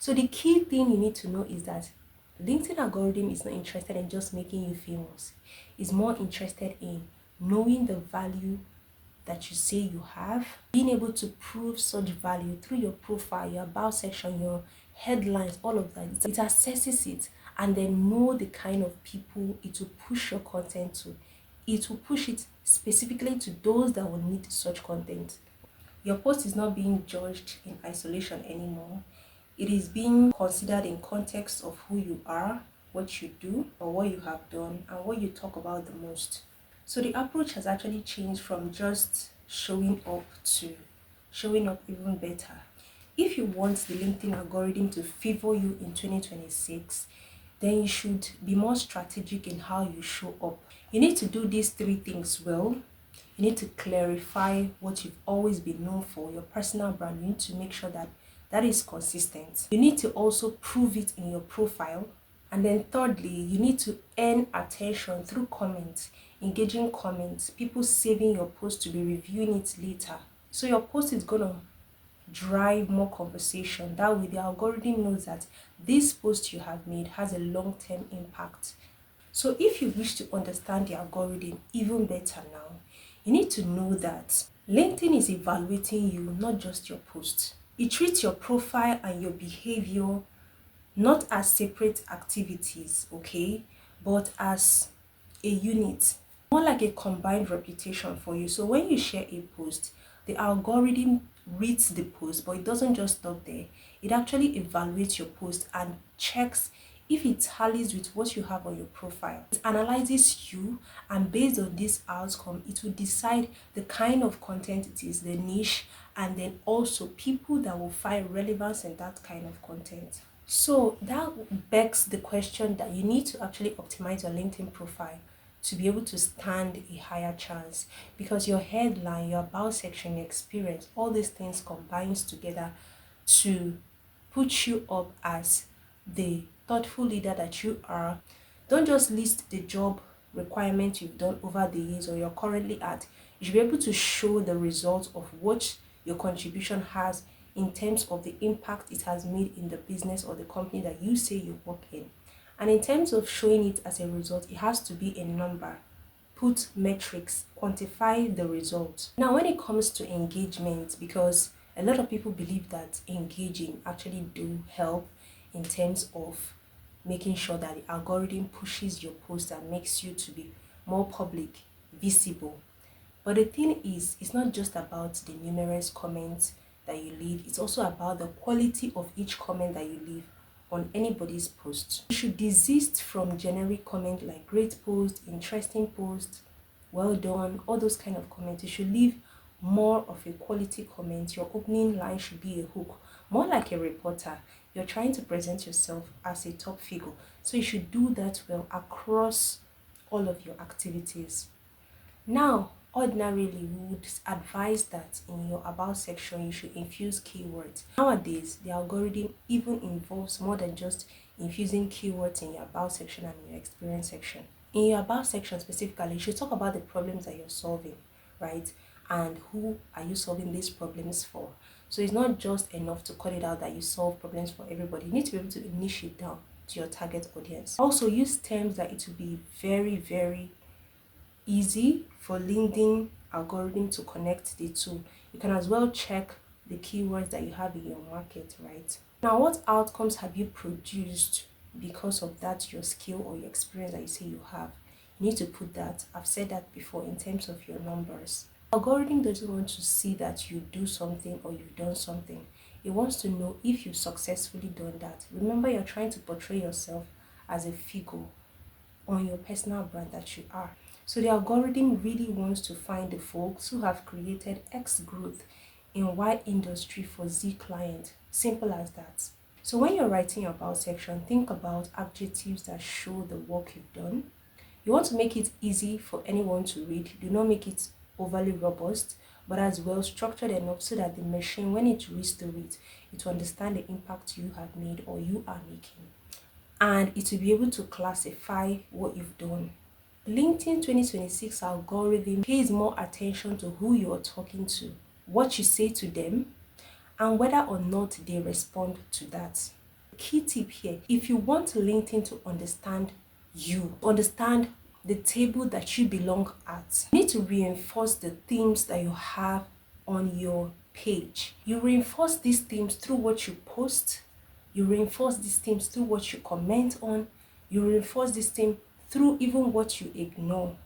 So the key thing you need to know is that LinkedIn algorithm is not interested in just making you famous. It's more interested in knowing the value that you say you have, being able to prove such value through your profile, your about section, your headlines, all of that. It assesses it and then know the kind of people it will push your content to. It will push it specifically to those that will need such content. Your post is not being judged in isolation anymore. It is being considered in context of who you are, what you do, or what you have done, and what you talk about the most. So the approach has actually changed from just showing up to showing up even better. If you want the LinkedIn algorithm to favor you in 2026, then you should be more strategic in how you show up. You need to do these three things well. You need to clarify what you've always been known for, your personal brand. You need to make sure that that is consistent. You need to also prove it in your profile. And then thirdly, you need to earn attention through comments, engaging comments, people saving your post to be reviewing it later. So your post is going to drive more conversation. That way the algorithm knows that this post you have made has a long-term impact. So if you wish to understand the algorithm even better now, you need to know that LinkedIn is evaluating you, not just your post. It treats your profile and your behavior not as separate activities, okay, but as a unit, more like a combined reputation for you. So when you share a post, the algorithm reads the post, but it doesn't just stop there. It actually evaluates your post and checks if it tallies with what you have on your profile. It analyzes you, and based on this outcome, it will decide the kind of content it is, the niche, and then also people that will find relevance in that kind of content. So that begs the question that you need to actually optimize your LinkedIn profile to be able to stand a higher chance, because your headline, your about section, your experience, all these things combines together to put you up as the thoughtful leader that you are. Don't just list the job requirements you've done over the years or you're currently at. You should be able to show the results of what your contribution has in terms of the impact it has made in the business or the company that you say you work in. And in terms of showing it as a result, it has to be a number. Put metrics, quantify the result. Now, when it comes to engagement, because a lot of people believe that engaging actually do help in terms of making sure that the algorithm pushes your post and makes you to be more public, visible. But the thing is, it's not just about the numerous comments that you leave, it's also about the quality of each comment that you leave on anybody's post. You should desist from generic comments like great post, interesting post, well done, all those kind of comments. You should leave more of a quality comment. Your opening line should be a hook, more like a reporter. You're trying to present yourself as a top figure, so you should do that well across all of your activities. Now, ordinarily, we would advise that in your about section, you should infuse keywords. Nowadays, the algorithm even involves more than just infusing keywords in your about section and your experience section. In your about section specifically, you should talk about the problems that you're solving, right? And who are you solving these problems for? So it's not just enough to call it out that you solve problems for everybody. You need to be able to niche it down to your target audience. Also, use terms that it will be very, very easy for LinkedIn algorithm to connect the two. You can as well check the keywords that you have in your market, right? Now, what outcomes have you produced because of that, your skill or your experience that you say you have? You need to put that. I've said that before in terms of your numbers. Algorithm doesn't want to see that you do something or you've done something. It wants to know if you've successfully done that. Remember, you're trying to portray yourself as a figure on your personal brand that you are. So the algorithm really wants to find the folks who have created X growth in Y industry for Z client. Simple as that. So when you're writing your about section, think about adjectives that show the work you've done. You want to make it easy for anyone to read. Do not make it overly robust, but as well structured enough so that the machine, when it reads through it, it will understand the impact you have made or you are making. And it will be able to classify what you've done. LinkedIn 2026 algorithm pays more attention to who you are talking to, what you say to them, and whether or not they respond to that. Key tip here, if you want LinkedIn to understand you, understand the table that you belong at, you need to reinforce the themes that you have on your page. You reinforce these themes through what you post, you reinforce these themes through what you comment on, you reinforce this theme through even what you ignore.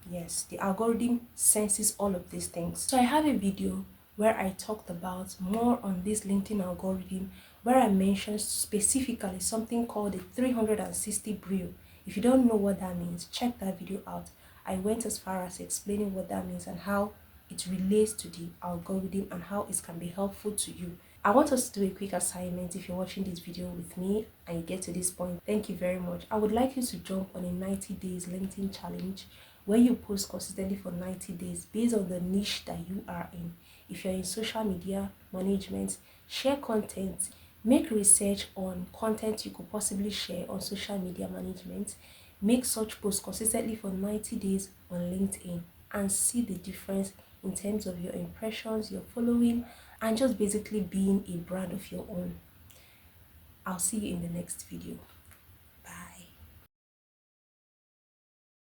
Yes, the algorithm senses all of these things. So I have a video where I talked about more on this LinkedIn algorithm, where I mentioned specifically something called the 360 brew. If you don't know what that means, check that video out. I went as far as explaining what that means and how it relates to the algorithm and how it can be helpful to you. I want us to do a quick assignment. If you're watching this video with me and you get to this point, thank you very much. I would like you to jump on a 90 days LinkedIn challenge where you post consistently for 90 days based on the niche that you are in. If you're in social media management, share content, make research on content you could possibly share on social media management, make such posts consistently for 90 days on LinkedIn and see the difference in terms of your impressions, your following, and just basically being a brand of your own. I'll see you in the next video.